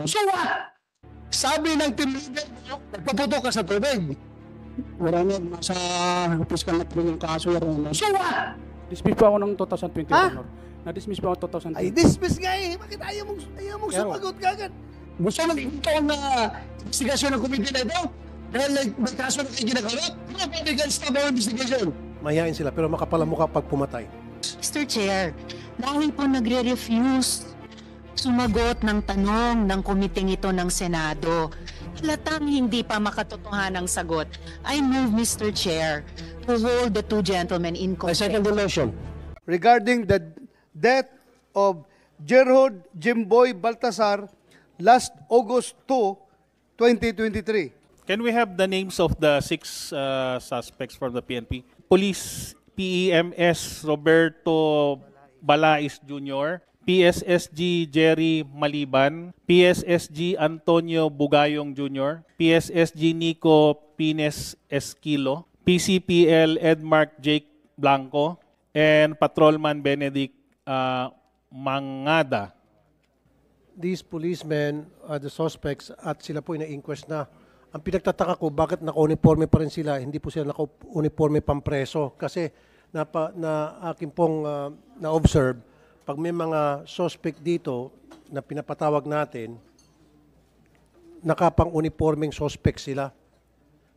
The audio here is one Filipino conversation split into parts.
So what? Sabi ng team leader mo, nagpaputok ka sa tubig. Wala na, nasa fiscal na po yung kaso. So what? Dismiss po ako ng 2020, Ha? Honor. Na-dismiss po ako 2020. Ay, dismiss nga eh. Bakit ayaw mong Pero- sumagot kagad? Gusto mo ito ang investigasyon ng komite na ito? Dahil may kaso na kayo ginagawa? Ano pa may stop ang investigation? Mahihain sila pero makapalamukha pag pumatay. Mr. Chair, dahil po nagre-refuse sumagot ng tanong ng komiteng ito ng Senado, halatang hindi pa makatotohanan ang sagot, I move, Mr. Chair, to hold the two gentlemen in I second contempt. the motion. Regarding the death of Gerhard Jimboy Baltasar last August 2, 2023. Can we have the names of the 6 suspects from the PNP? Police PEMS Roberto Balais Jr., PSSG Jerry Maliban, PSSG Antonio Bugayong Jr., PSSG Nico Pines Esquilo, PCPL Edmark Jake Blanco, and Patrolman Benedict Mangada. These policemen are the suspects at sila po na-inquest na. Ang pinagtataka ko, bakit naka-uniforme pa rin sila? Hindi po sila naka-uniforme pampreso. Kasi na akin pong na-observe, pag may mga suspect dito na pinapatawag natin, nakapang-uniformeng suspect sila.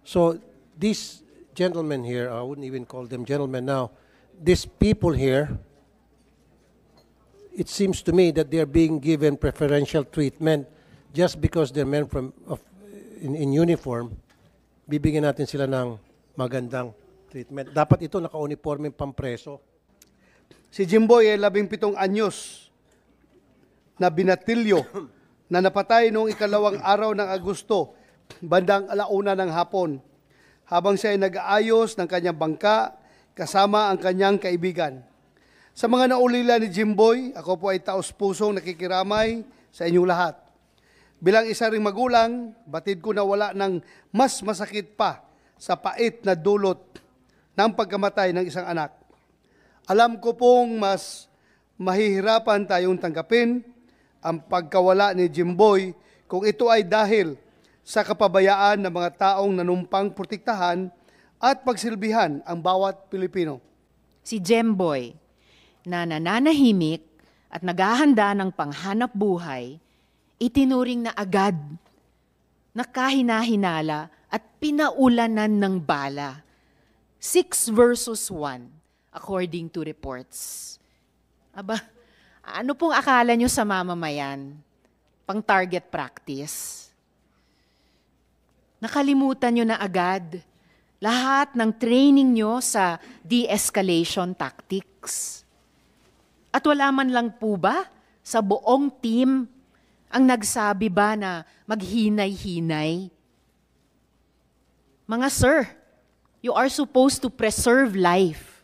So, these gentlemen here, I wouldn't even call them gentlemen now, these people here, it seems to me that they're being given preferential treatment just because they're men in uniform, bibigyan natin sila ng magandang treatment. Dapat ito naka-uniforme pampreso. Si Jimboy ay 17 anyos na binatilyo na napatay noong ikalawang araw ng Agosto, bandang 1:00 ng hapon, habang siya ay nag-aayos ng kanyang bangka kasama ang kanyang kaibigan. Sa mga naulila ni Jimboy, ako po ay taos-pusong nakikiramay sa inyong lahat. Bilang isa ring magulang, batid ko na wala ng mas masakit pa sa pait na dulot ng pagkamatay ng isang anak. Alam ko pong mas mahihirapan tayong tanggapin ang pagkawala ni Jimboy kung ito ay dahil sa kapabayaan ng mga taong nanumpang protektahan at pagsilbihan ang bawat Pilipino. Si Jemboy, na nananahimik at naghahanda ng panghanap buhay, itinuring na agad, nakahinahinala at pinaulanan ng bala. 6 versus 1, according to reports. Aba, ano pong akala nyo sa mamamayan? Pang target practice? Nakalimutan nyo na agad lahat ng training nyo sa de-escalation tactics. At wala man lang po ba sa buong team ang nagsabi ba na maghinay-hinay? Mga sir, you are supposed to preserve life,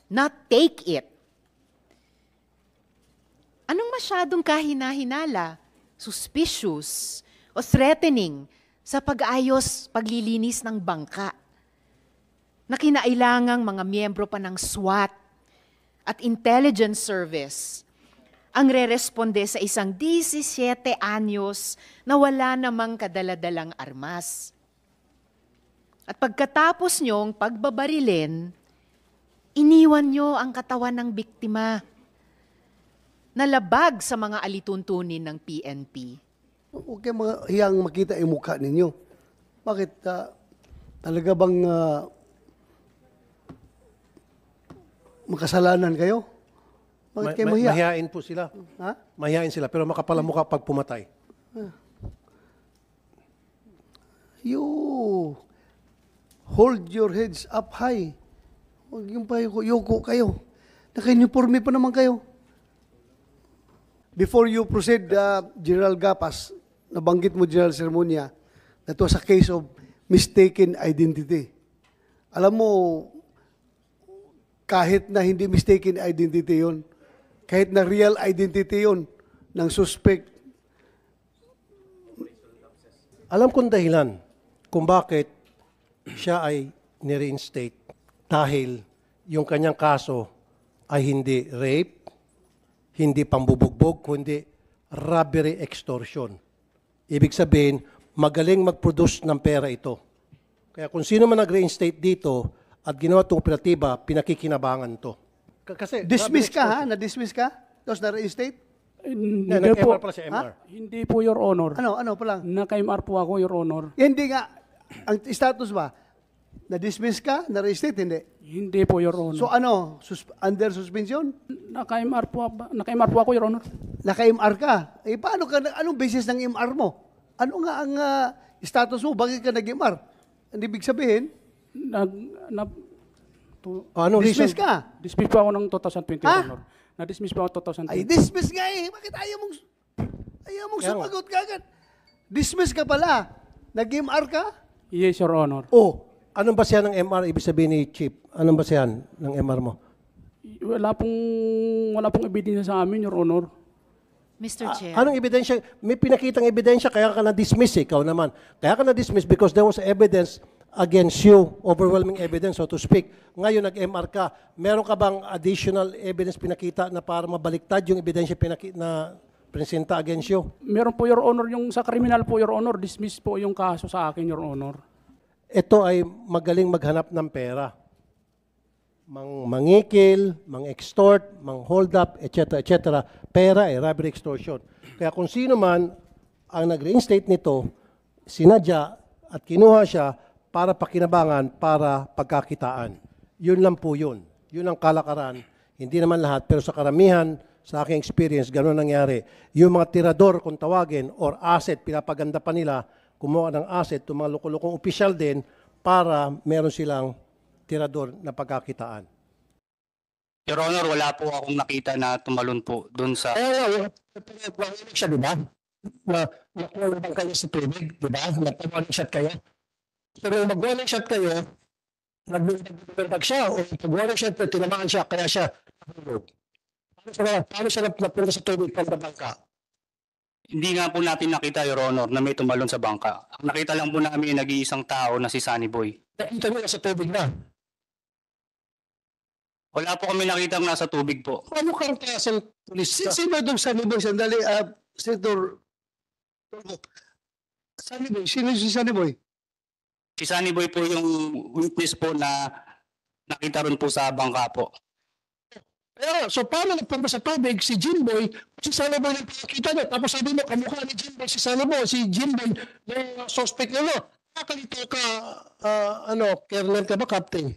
not take it. Anong masyadong kahina-hinala, suspicious, o threatening sa pag-ayos, paglilinis ng bangka na kinailangang mga miyembro pa ng SWAT at intelligence service ang re-responde sa isang 17 anyos na wala namang kadaladalang armas. At pagkatapos nyong pagbabarilin, iniwan nyo ang katawan ng biktima. Nalabag sa mga alituntunin ng PNP. Huwag kayong hiyang makita yung mukha ninyo. Bakit? Talaga bang makasalanan kayo? Bakit kayo mahiya? Mahihain po sila. Ha? Mahihain sila pero makapalamukha pag pumatay. You hold your heads up high. Huwag yung yuko kayo. Naka-uniforme pa naman kayo. Before you proceed, General Gapas, nabanggit mo, General Sermonia, that was a case of mistaken identity. Alam mo, kahit na hindi mistaken identity yon, kahit na real identity yon ng suspect. Alam kong dahilan kung bakit siya ay ni-reinstate dahil yung kanyang kaso ay hindi rape, hindi pambubugbog, kundi robbery extortion. Ibig sabihin, magaling mag-produce ng pera ito. Kaya kung sino man nag-reinstate dito at ginawa itong operatiba, pinakikinabangan to. Kasi Dismiss ka, ha? Na-dismiss ka? Tapos na-reinstate? Hindi Nag-MR po. pala si MR. Hindi po, Your Honor. Ano pa lang? Naka-MR po ako, Your Honor. Hindi nga. Ang status ba? Na-dismiss ka? Na-reinstate? Hindi. Hindi po, Your Honor. So ano? Under suspension? Naka-MR po ako, Your Honor. Naka-MR ka. Eh paano ka, anong basis ng MR mo? Ano nga ang status mo? Bakit ka nag-MR? Ang ibig sabihin, Anong dismiss reason? ka. Dismiss po ako ng 2020, Ha? Your Honor. Na-dismiss po ako 2020. Ay, dismiss nga eh. Bakit ayaw mong Kaya sumagot ka agad? Dismiss ka pala. Nag-MR ka? Yes, Your Honor. Oh. Anong basehan ng MR? Ibig sabihin ni Chief, anong basehan ng MR mo? Wala pong ebidensya sa amin, Your Honor. Mr. Chair. Anong ebidensya? May pinakitang ebidensya, kaya ka na-dismiss eh, ikaw naman. Kaya ka na-dismiss because there was evidence against you, overwhelming evidence, so to speak. Ngayon, nag-MR ka. Meron ka bang additional evidence pinakita na para mabaliktad yung ebidensya na presenta against you? Meron po, Your Honor, yung sa kriminal po, Your Honor, dismiss po yung kaso sa akin, Your Honor. Ito ay magaling maghanap ng pera. Mangikil, mang-extort, mang-hold up, etc. etc. Pera robbery extortion. Kaya kung sino man ang nag-reinstate nito, sinadya at kinuha siya para pakinabangan, para pagkakitaan. Yun lang po yun. Yun ang kalakaran. Hindi naman lahat, pero sa karamihan, sa aking experience, gano'n nangyari. Yung mga tirador, kung tawagin, or asset, pinapaganda pa nila, kumuha ng asset, yung mga lukulukong opisyal din, para meron silang tirador na pagkakitaan. Your Honor, wala po akong nakita na tumalon po doon sa... Nagpapalagay siya, di ba? Nakuha naman kayo sa tubig, di ba? Nagpapalagay shot kayo. Pero mag-warning shot kayo, nag-bag siya, o pag-warning shot, tinamaan siya, kaya siya nahulog. Paano siya napunta sa tubig pagkabangka? Hindi nga po natin nakita, Your Honor, na may tumalon sa bangka. Ang nakita lang po namin yung nag-iisang tao na si Sunny Boy. Nakita niyo sa tubig na. Wala po kami nakita nasa tubig po. Ano kang klaseng pulis? Sino doon Sunny Boy? Sandali, Senator. Sunny Boy, sino si Sunny Boy? Si Sunny Boy po yung witness po na nakita rin po sa bangka po. So paano nagpunta sa tubig si Jimboy, si Sunny Boy lang pinakita niyo, tapos sabi mo, kamukha ni Jimboy si Sunny Boy, si Jimboy, yung suspect niyo. Nakalito ka, Colonel ka ba, Captain?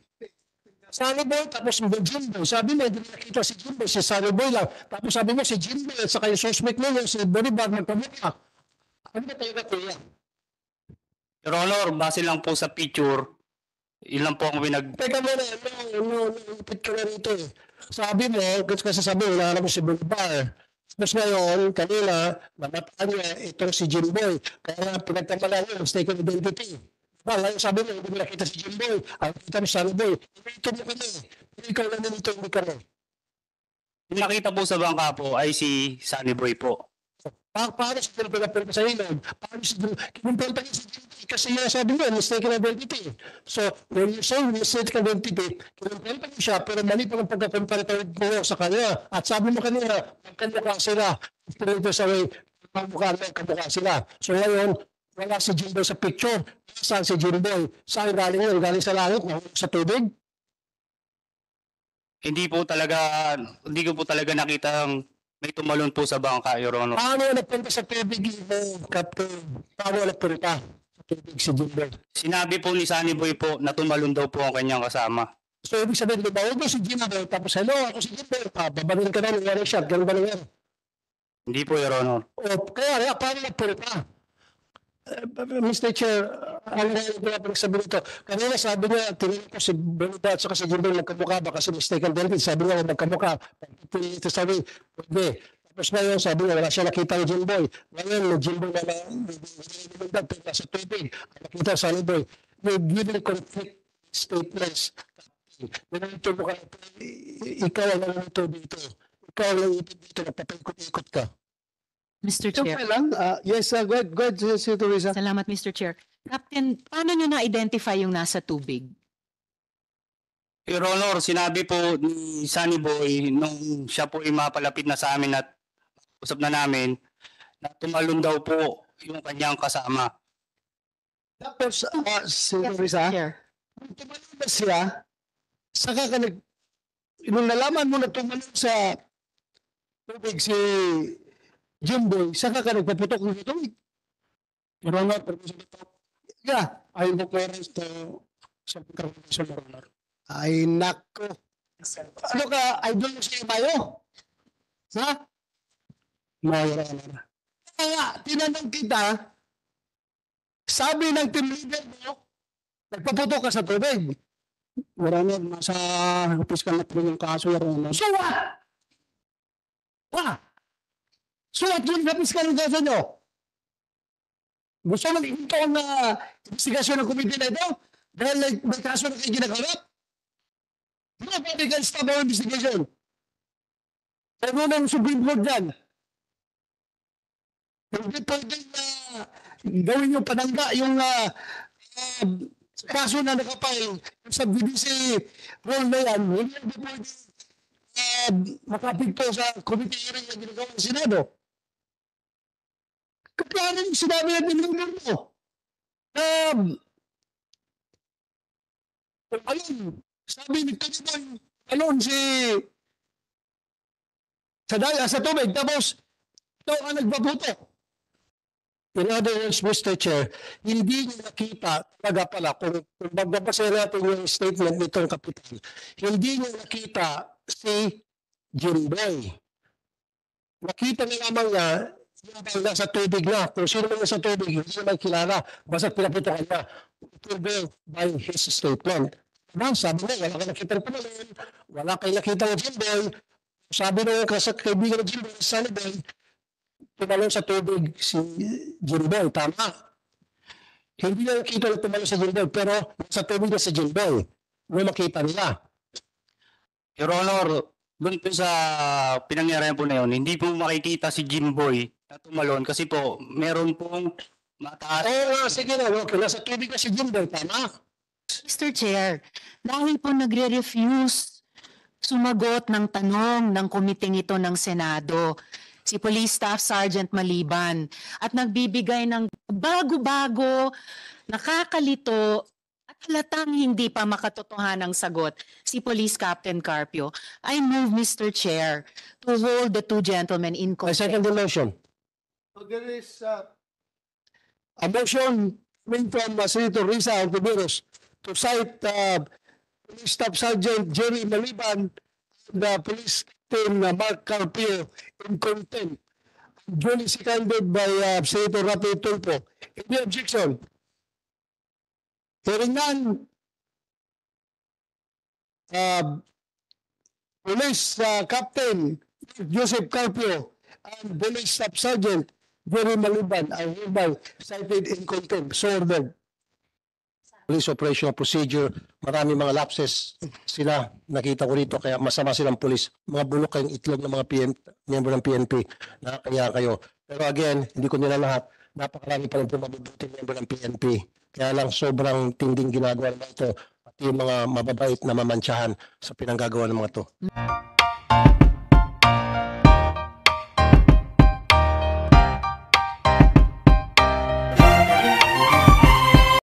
Sunny Boy, tapos Jimboy. Sabi mo, hindi nakita si Jimboy, si Sunny Boy lang. Tapos sabi mo, si Jimboy at saka yung suspect niyo, si Bonibar, magkamukha. Ano ba tayo na kuya? Your Honor, base lang po sa picture, ilan po ang Teka muna, picture na rito eh. Sabi mo, kasi sabi mo, wala mo si Bonibar. Tapos ngayon, kanina, namataan niya itong si Jimboy. Kaya pinagkamalan niya, mistaken identity. Ngayon sabi mo, hindi mo nakita si Jimboy. Ang kita mo Sunny Boy. Ito mo kami. Ikaw lang nito, hindi kami. Yung nakita po sa bangka po ay si Sunny Boy po. Paano siya pinapalapit sa ilog? Paano siya kinumpenta niya si Jimboy? Kasi yan sabi mo, mistaken identity. So, when you say mistaken identity, kinumpenta niya siya, pero mali pa ng pagkakumpara mo sa kanya. At sabi mo kanina, magkamukha sila. Ito sa way, magkamukha sila. So ngayon, wala si Jimboy sa picture. Saan si Jimboy? Saan galing yun? Galing sa langit? Sa tubig? Hindi ko po talaga nakita may tumalon po sa bangka, Your Honor. Paano nagpunta sa tubig, Captain? Paano nagpunta sa tubig si Jimboy? Sinabi po ni Sunny Boy po na tumalon daw po ang kanyang kasama. So, ibig sabihin, lumawag mo si Jimboy, tapos, hello, ako si Jimboy, babalin ka na, nangyari siya, ganun ba nangyari? Hindi po, Your Honor. O, kaya, paano nagpunta? Mr. Chair, ano na yung sabi nito? Kanina sabi niya, tinignan ko si Bernada at saka si Jimboy magkamukha ba kasi mistaken identity. Sabi niya, magkamukha. Ito sabi, pwede. Tapos ngayon, sabi niya, wala siya nakita ni Jimboy. Ngayon, may Jimboy na pinagdag sa tubig. Nakita sa Sunny You're giving conflict statements. Nanito mo ka, ikaw ang nanito dito. Ikaw ang nanito dito, napapaikot-ikot ka. Mr. Chair. Siyempre lang. Yes, go ahead, Senator Risa. Salamat, Mr. Chair. Captain, paano nyo na-identify yung nasa tubig? Your Honor, sinabi po ni Sunny Boy nung siya po ay mapalapit na sa amin at usap na namin na tumalon daw po yung kanyang kasama. Tapos, Senator Risa, Chair. nung tumalon na siya, saka ka nung nalaman mo na tumalon sa tubig si Jimboy, saka ka nagpaputok ng tubig. Your Honor, permission to talk. Yeah, I invoke my rights to self-interpretation, Your Honor. Ay, nako. Ano ka, idol mo sa Ibayo? Ha? No, Your Honor. Kaya, tinanong kita, sabi ng team leader mo, nagpaputok ka sa tubig. Your Honor, nasa opiskan na po yung kaso, Your Honor. So what? What? So what yung napiskan ng kaso nyo? Gusto mo ito ang investigasyon ng komite na ito? Dahil may kaso na kayo ginagawa? Nobody can stop our investigation. Pero muna ang Supreme Court dyan. Hindi pwede gawin yung panangga, yung kaso na nakapile sa BBC role na yan, hindi pwede makapigto sa committee hearing na ginagawa ng Senado. Kaya rin sinabi natin ng mo. Ayun, sabi ni Kaliboy, alon si sa tubig, tapos ito ang nagbabuto. In other words, Mr. Chair, hindi niyo nakita talaga pala kung magbabasa natin yung statement nitong kapitan, hindi niyo nakita si Jimboy. Nakita niya lamang niya yung bang nasa tubig na. Kung sino man nasa tubig, hindi naman kilala. Basta pinaputokan niya. It will go by his statement. Diba? Sabi niya, wala kayo nakita ng panalon, wala kayo nakita ng Jimboy. Sabi ng kaibigan ng Jimboy, Sanibel, tumalon sa tubig si Jimboy. Tama. Hindi na nakita na tumalon sa Jimboy, pero sa tubig na si Jimboy. May makita nila. Your Honor, doon po sa pinangyarihan po na yun, hindi po makikita si Jimboy na tumalon kasi po meron pong mataas. Sige na, okay. Nasa tubig na si Jimboy. Tama. Mr. Chair, dahil po nagre-refuse sumagot ng tanong ng komiteng ito ng Senado, si Police Staff Sergeant Maliban, at nagbibigay ng bago-bago, nakakalito, at halatang hindi pa makatotohanang sagot, si Police Captain Carpio. I move, Mr. Chair, to hold the two gentlemen in I second contempt. the motion. So there is A motion coming from Senator Risa Ontiveros to cite Police Staff Sergeant Jerry Maliban and Police Captain Mark Carpio in contempt. Duly seconded by Senator Rafi Tulfo. Any objection? Hearing none, Police Captain Joseph Carpio and Police Staff Sergeant Jerry Maliban are hereby cited in contempt. So ordered. Police operational procedure, marami mga lapses sila, nakita ko rito, kaya masama silang pulis. Mga bulok kayong itlog ng mga member ng PNP, nakakaya kayo. Pero again, hindi ko nila lahat, napakarami pa rin po mabubuting member ng PNP. Kaya lang sobrang tinding ginagawa naman ito, pati yung mga mababait na mamantsahan sa pinanggagawa ng mga to.